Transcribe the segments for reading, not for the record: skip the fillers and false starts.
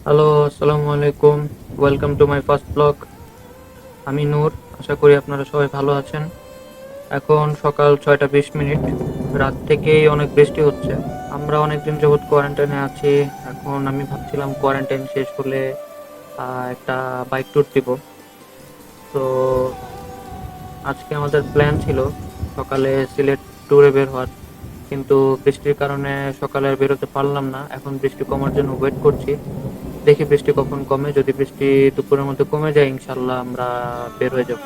Hello, আসসালামু আলাইকুম। Welcome to my first blog. আমি নূর। আশা করি আপনারা সবাই ভালো আছেন। এখন সকাল 6টা 20 মিনিট। রাত থেকেই অনেক বৃষ্টি হচ্ছে। আমরা অনেকদিন যাবৎ কোয়ারেন্টাইনে আছি। এখন আমি ভাবছিলাম কোয়ারেন্টাইন শেষ হলে একটা বাইক ট্যুর দিব। তো আজকে আমাদের প্ল্যান ছিল সকালে সিলেট ট্যুরে বের হওয়ার, কিন্তু বৃষ্টির কারণে সকালে আর বেরোতে পারলাম না। এখন বৃষ্টি কমার জন্য ওয়েট করছি। দেখি বৃষ্টি কখন কমে। যদি বৃষ্টি দুপুরের মধ্যে কমে যায়, ইনশাল্লাহ আমরা বের হয়ে যাব।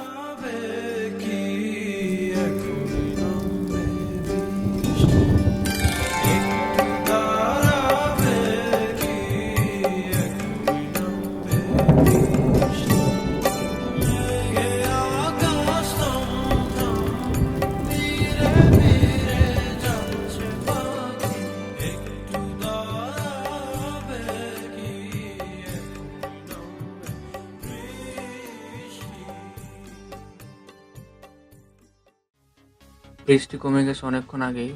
বৃষ্টি কমে গেছে অনেকক্ষণ আগেই।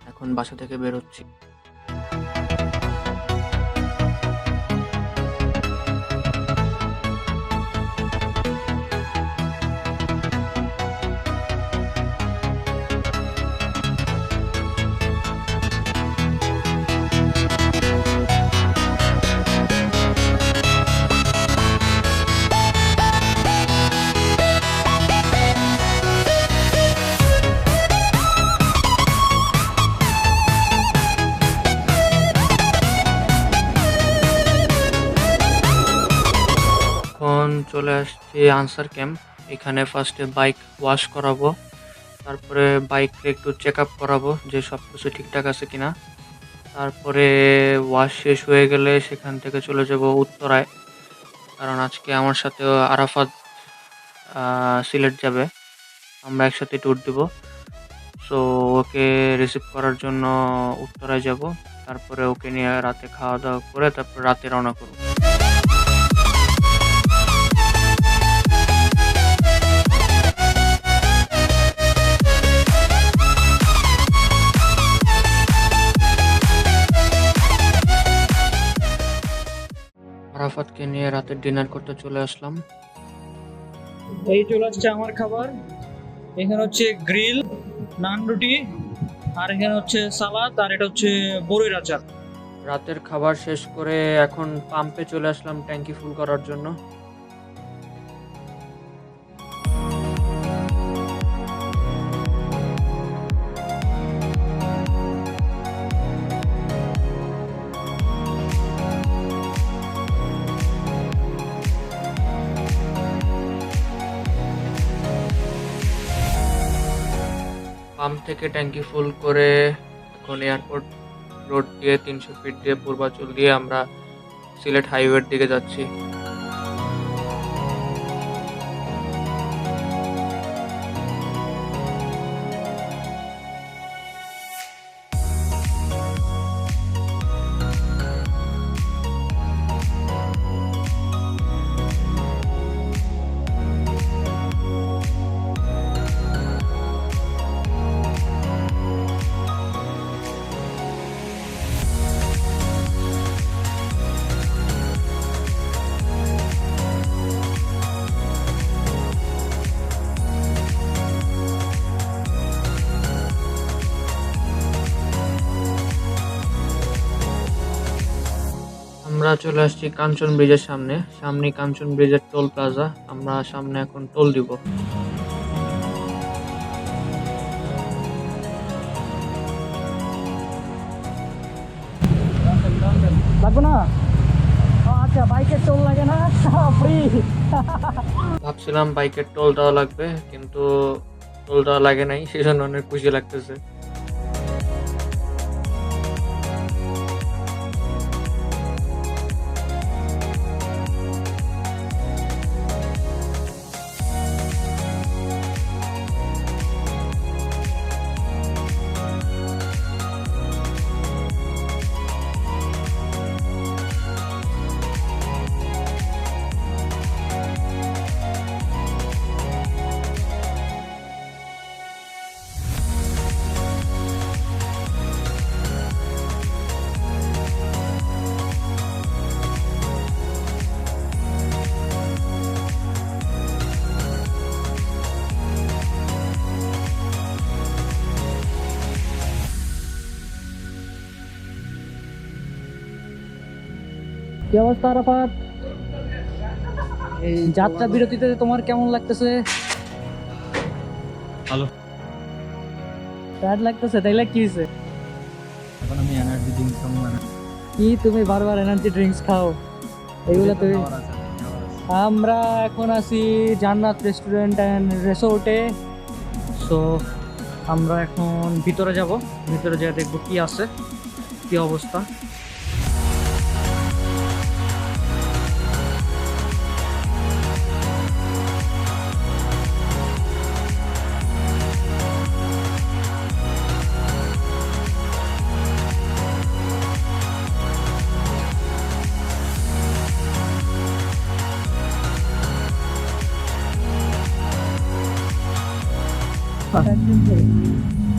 এখন বাসা থেকে বেরোচ্ছি। এখন চলে আসছি আনসার ক্যাম্প। এখানে ফার্স্টে বাইক ওয়াশ করাবো, তারপরে বাইককে একটু চেক আপ করাবো যে সব কিছু ঠিকঠাক আছে কিনা। তারপরে ওয়াশ শেষ হয়ে গেলে সেখান থেকে চলে যাব উত্তরায়, কারণ আজকে আমার সাথে আরাফাত সিলেট যাবে। আমরা একসাথে ট্যুর দিব। সো ওকে রিসিভ করার জন্য উত্তরায় যাব। তারপরে ওকে নিয়ে রাতে খাওয়া দাওয়া করে তারপর রাতে রওনা করব। আরাফাতকে নিয়ে রাতের ডিনার করতে চলে আসলাম। এই চলে আসছে আমার খাবার। এখানে হচ্ছে গ্রিল, নান রুটি, আর এখানে হচ্ছে সালাদ, আর এটা হচ্ছে বড়ির আচার। রাতের খাবার শেষ করে এখন পাম্পে চলে আসলাম ট্যাঙ্কি ফুল করার জন্য। পাম্প থেকে ট্যাঙ্কি ফুল করে এখন এয়ারপোর্ট রোড দিয়ে 300 ফিট দিয়ে পূর্বাচল দিয়ে আমরা সিলেট হাইওয়ের দিকে যাচ্ছি। আমরা চলে আসছি কাঞ্চন ব্রিজের সামনে। সামনে কাঞ্চন ব্রিজের টোল প্লাজা। আমরা সামনে এখন টোল দিব। লাগবে না? আচ্ছা, বাইকের টোল লাগে না, ফ্রি। ভাবছিলাম বাইকের টোল দেওয়া লাগবে, কিন্তু টোল দেওয়া লাগে নাই, সেজন্য অনেক খুশি লাগতেছে। কি অবস্থা আরাফাত? এই যাত্রা বিরতিতে তোমার কেমন লাগতেছে? ভালো। টায়ার্ড লাগতেছে? তাইলে কি হয়েছে? এখন আমি এনার্জি ড্রিঙ্ক খাবো না। কি তুমি বারবার এনার্জি ড্রিঙ্কস খাও? এগুলো তুমি আমরা এখন আছি জান্নাত রেস্টুরেন্ট অ্যান্ড রিসোর্টে। সো আমরা এখন ভিতরে যাব, ভিতরে যেয়ে দেখবো কি আছে, কি অবস্থা।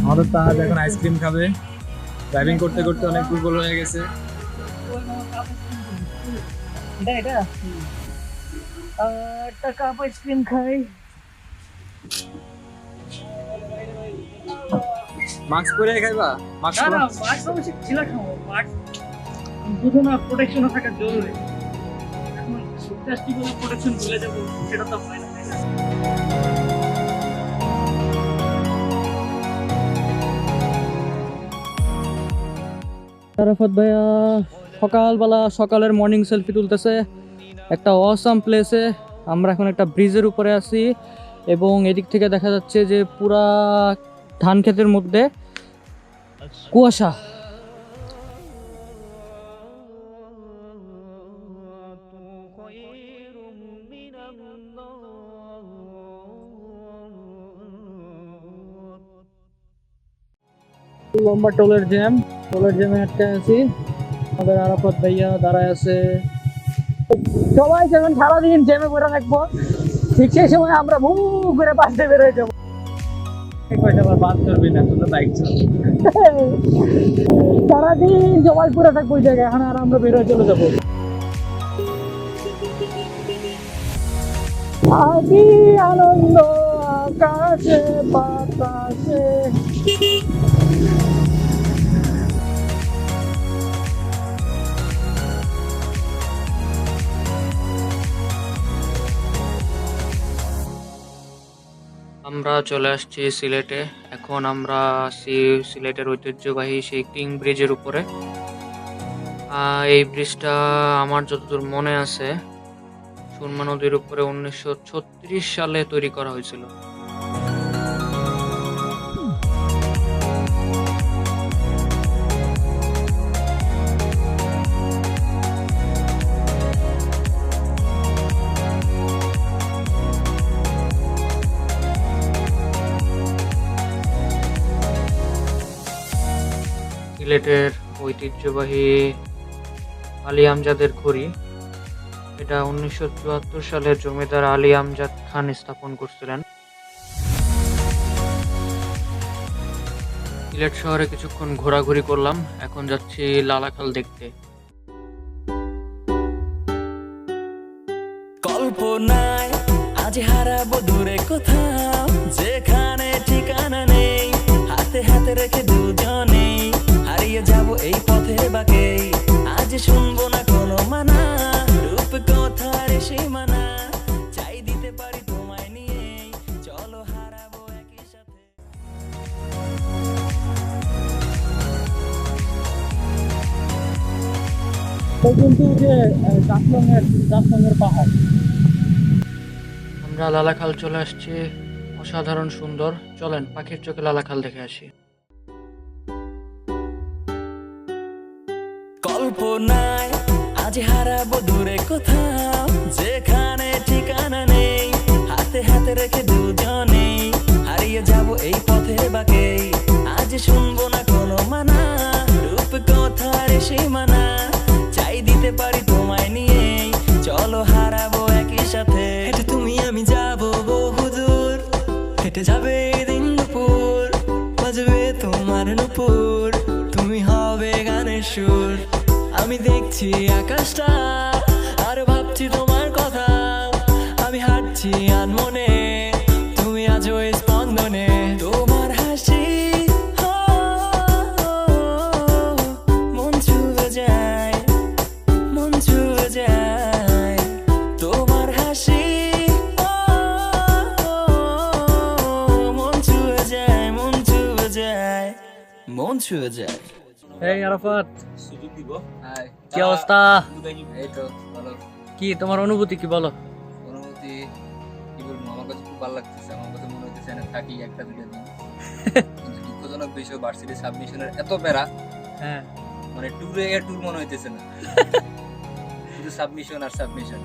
আমাদের তাহাজ এখন আইসক্রিম খাবে। ড্রাইভিং করতে করতে অনেক দুর্বল হয়ে গেছে। এটা এটা একটা কাপ আইসক্রিম খাই। মাস্ক পরে খাইবা? মাস্ক না না, মাস্ক অবশ্যই ছিল খাবো। মাস্ক বুঝো না, প্রোটেকশনও থাকা জরুরি। এখন জাস্টি বলে প্রোটেকশন ভুলে যাবো, সেটা তো হয় না, তাই না? আরাফাত ভাইয়া সকালবেলা সকালের মর্নিং সেলফি তুলতেছে একটা অসাম প্লেসে। আমরা এখন একটা ব্রিজের উপরে আছি এবং এদিক থেকে দেখা যাচ্ছে যে পুরা ধান ক্ষেতের মধ্যে কুয়াশা। লম্বা টোলের জ্যামে আটকে আছি। আমাদের আরাফাত ভাইয়া দাঁড়ায় আছে। সবাই যখন সারাদিন জ্যামে পড়ে থাকবো, ঠিক সেই সময় আমরা ভু করে পাশে বেরোয় যাবো। বাদ করবি না, তোমরা বাইক চালাও। সারাদিন সবাই পড়ে থাকবো ওই জায়গায়, এখন আর আমরা বেরোয় চলে যাবো। আদি আনন্দ আকাশে বাতাসে। আমরা চলে আসছি সিলেটে। এখন আমরা আছি সিলেটের ঐতিহ্যবাহী সেই কিং ব্রিজের উপরে। এই ব্রিজটা আমার যতদূর মনে আছে সুরমা নদীর উপরে 1936 সালে তৈরি করা হয়েছিল। সিলেটের ঐতিহ্যবাহী আলী আমজাদের ঘড়ি, এটা 1974 সালের জমিদার আলী আমজাদ খান স্থাপন করছিলেন। সিলেট শহরে কিছুক্ষণ ঘোরাঘুরি করলাম, এখন যাচ্ছি লালাখাল দেখতে। কল্পনায় আজ হারাবো দূরে কোথাও, যেখানে ঠিকানা নেই, হাতে হাতে রেখে দুজনে হারিয়ে যাব এই পথের বাঁকে। আজ শুনবো না কোনো মানা, রূপ কথার সীমানা, চাই দিতে পারি তোমায় নিয়ে, চলো হারাবো একই সাথে। কিন্তু যে জাফলংয়ের পাহাড়। আমরা লালাখাল চলে আসছি, অসাধারণ সুন্দর। চলেন পাখির চোখে লালাখাল দেখে আসি। কল্পনায় আজ হারাবো দূরে কোথাও, যেখানে ঠিকানা নেই, হাতে হাতে রেখে দুজনে হারিয়ে যাব এই পথের বাঁকে। আজ শুনবো না কোনো মানা, রূপ কথার সীমানা, চাই দিতে পারি তোমায় নিয়ে, চলো হারাবো একই সাথে। হেঁটে তুমি আমি যাব বহুদূর, হেঁটে যাবে দিন দুপুর, বাজবে তোমার নুপুর, তুমি হবে গানের সুর। আমি দেখছি আকাশটা আর ভাবছি তোমার কথা, আমি হাঁটছি আনমনে, তুমি আজও এই স্পন্দনে। তোমার হাসি মন ছুঁয়ে যায়, মন ছুঁয়ে ছুঁয়ে যায়। এই আরাফাত, সুযোগ দিব। কি অবস্থা? এই তো ভালো। কি তোমার অনুভূতি কি বলো? অনুভূতি কি বলবো, আমার কাছে খুব ভালো লাগতেছে। আমার কাছে মনে হচ্ছে না থাকি একটা দুটো দিন। কিন্তু দুঃখজনক বিষয়, ভার্সিটি সাবমিশনের এত প্যারা, হ্যাঁ, মানে ট্যুরে ট্যুর মনে হইতেছে না, শুধু সাবমিশন আর সাবমিশন।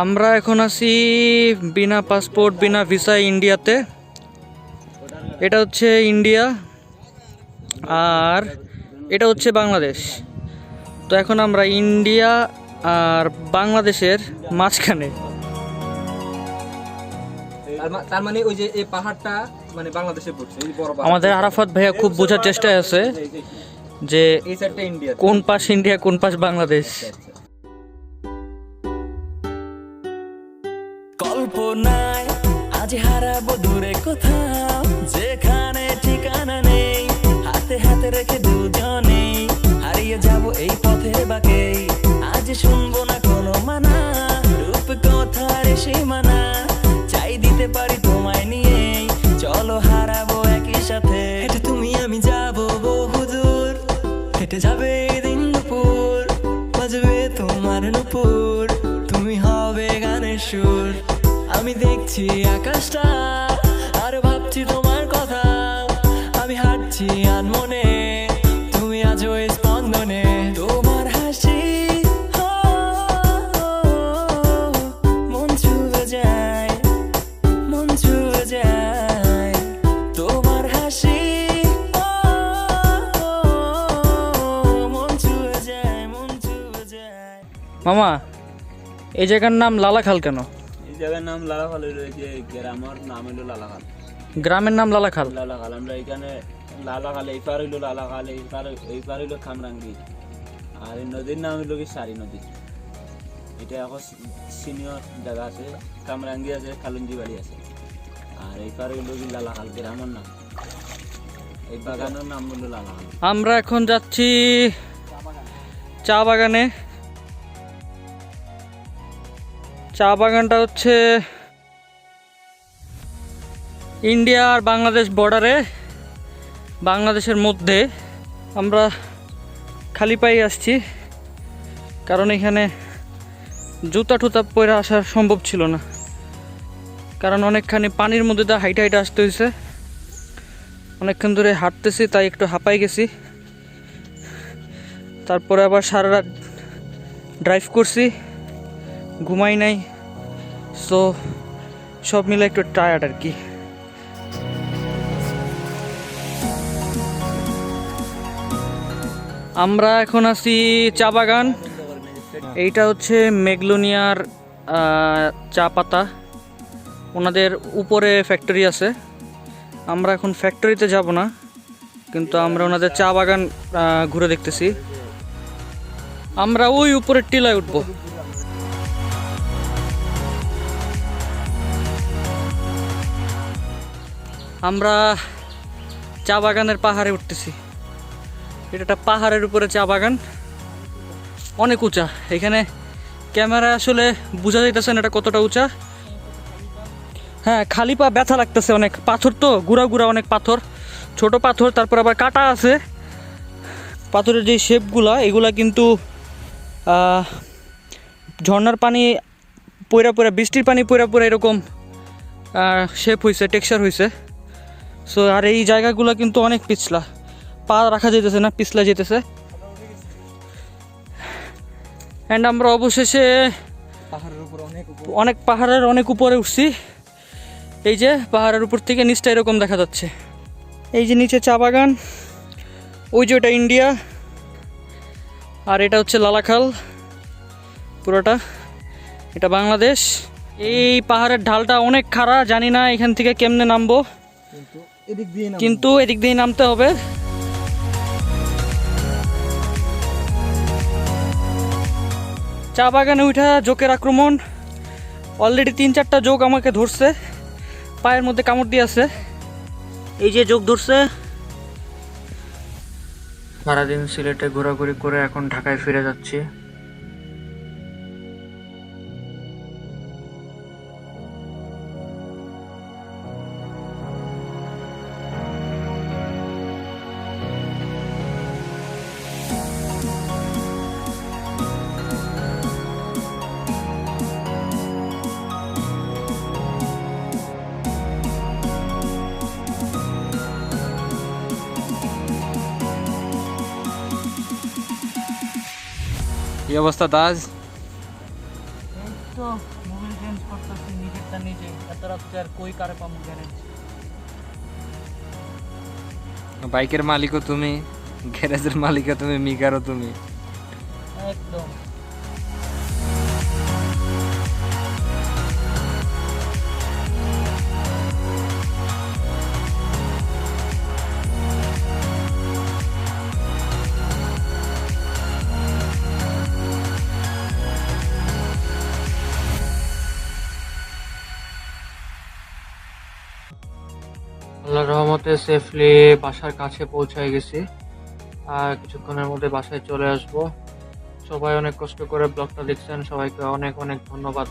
আমরা এখন আছি বিনা পাসপোর্ট বিনা ভিসায় ইন্ডিয়াতে। এটা হচ্ছে ইন্ডিয়া আর এটা হচ্ছে বাংলাদেশ। তো এখন আমরা ইন্ডিয়া আর বাংলাদেশের মাঝখানে। তার মানে ওই যে এই পাহাড়টা মানে বাংলাদেশে পড়ছে, এই বড় পাহাড়। আমাদের আরাফাত ভাইয়া খুব বোঝার চেষ্টায় আছে যে এই সাইডটা ইন্ডিয়া, কোন পাশ ইন্ডিয়া কোন পাশ বাংলাদেশ। কল্পনায় আজ হারাবো দূরে কোথাও, যেখানে ঠিকানা নেই, হাতে হাতে রেখে দুজনে হারিয়ে যাব এই পথের বাঁকে। আজ শুনবো না কোনো মানা, রূপ কথার সীমানা, চাই দিতে পারি তোমায় নিয়ে, চলো হারাবো একই সাথে। হেঁটে তুমি আমি যাবো বহুদূর, হেঁটে যাবে দিন দুপুর, বাজবে তোমার নুপুর, তুমি হবে গানের সুর। আমি দেখছি আকাশটা আর ভাবছি তোমার কথা, আমি হাঁটছি আনমনে, তুমি আজ ওই স্পন্দনে। তোমার হাসি মন ছুঁয়ে যায়, মন ছুঁয়ে যায়, তোমার হাসি মন ছুঁয়ে যায়, মন ছুঁয়ে যায়। মামা, এই জায়গার নাম লালাখাল কেন? এই জায়গার নাম লালাখাল, রয়েছে গ্রামের নাম হলো লালাখাল। গ্রামের নাম লালাখাল। লালাখাল আমরা এখানে লালাখাল, এই পার হইলো লালাখাল, এই পার হইলো খামরাঙ্গি, আর এই নদীর নাম হইলো কি সারি নদী। এটা এখন সিনিয়র জায়গা আছে, কামরাঙ্গি আছে, খালুঞ্জি বাড়ি আছে, আর এই পার হইলো কি লালাখাল গ্রামের নাম। এই বাগানের নাম হলো লালাখাল। আমরা এখন যাচ্ছি চা বাগানে। চা বাগানটা হচ্ছে ইন্ডিয়া আর বাংলাদেশ বর্ডারে, বাংলাদেশের মধ্যে। আমরা খালি পায়ে আসছি কারণ এখানে জুতা টুতা পরে আসা সম্ভব ছিল না, কারণ অনেকখানি পানির মধ্যে দিয়ে হাইটে হাইটে আসতে হয়েছে। অনেকক্ষণ ধরে হাঁটতেছি তাই একটু হাঁপাই গেছি। তারপরে আবার সারা রাত ড্রাইভ করছি, ঘুমাই নাই, সো সব মিলে একটু টায়ার্ড আর কি। আমরা এখন আছি চা বাগান। এইটা হচ্ছে মেগলোনিয়ার চা পাতা, ওনাদের উপরে ফ্যাক্টরি আছে। আমরা এখন ফ্যাক্টরিতে যাব না, কিন্তু আমরা ওনাদের চা বাগান ঘুরে দেখতেছি। আমরা ওই উপরের টিলায় উঠবো। আমরা চা বাগানের পাহাড়ে উঠতেছি। এটা একটা পাহাড়ের উপরে চা বাগান, অনেক উঁচা। এখানে ক্যামেরা আসলে বোঝা যাইতেছে না এটা কতটা উঁচা। হ্যাঁ, খালি পা ব্যথা লাগতেছে, অনেক পাথর তো, গুড়া গুড়া অনেক পাথর, ছোট পাথর, তারপর আবার কাটা আছে। পাথরের যে শেপগুলা, এগুলা কিন্তু ঝর্ণার পানি পয়রা পয়রা, বৃষ্টির পানি পয়রা পয়রা এরকম শেপ হয়েছে, টেক্সচার হয়েছে। সো আর এই জায়গাগুলো কিন্তু অনেক পিছলা, পা রাখা যেতেছে না, পিছলা যেতেছে। অ্যান্ড আমরা অবশেষে পাহাড়ের উপর অনেক পাহাড়ের অনেক উপরে উঠছি। এই যে পাহাড়ের উপর থেকে নিচটা এরকম দেখা যাচ্ছে। এই যে নিচে চা বাগান, ওই যে ওটা ইন্ডিয়া, আর এটা হচ্ছে লালাখাল পুরোটা, এটা বাংলাদেশ। এই পাহাড়ের ঢালটা অনেক খাড়া, জানি না এখান থেকে কেমনে নামবো, কিন্তু এদিক দিয়ে নামতে হবে। চা বাগানে উঠা জোকের আক্রমণ। অলরেডি 3-4টা জোক আমাকে ধরছে, পায়ের মধ্যে কামড় দিয়ে আছে। এই যে জোক ধরছে। সারাদিন সিলেটে ঘোরাঘুরি করে এখন ঢাকায় ফিরে যাচ্ছি। কি অবস্থা তাজ? এই তো মোবাইল চেঞ্জ করতেছি নিজেরটা নিজে, এত রাত্রে আর কই কারে পাবো গ্যারেজ। বাইকের মালিকও তুমি, গ্যারেজের মালিকও তুমি, মিকারও তুমি। একদম। আল্লাহর রহমতে সেফলি বাসার কাছে পৌঁছায় গেছি। আর কিছুক্ষণের মধ্যে বাসায় চলে আসব। সবাই অনেক কষ্ট করে ব্লগটা দেখছেন, সবাইকে অনেক অনেক ধন্যবাদ।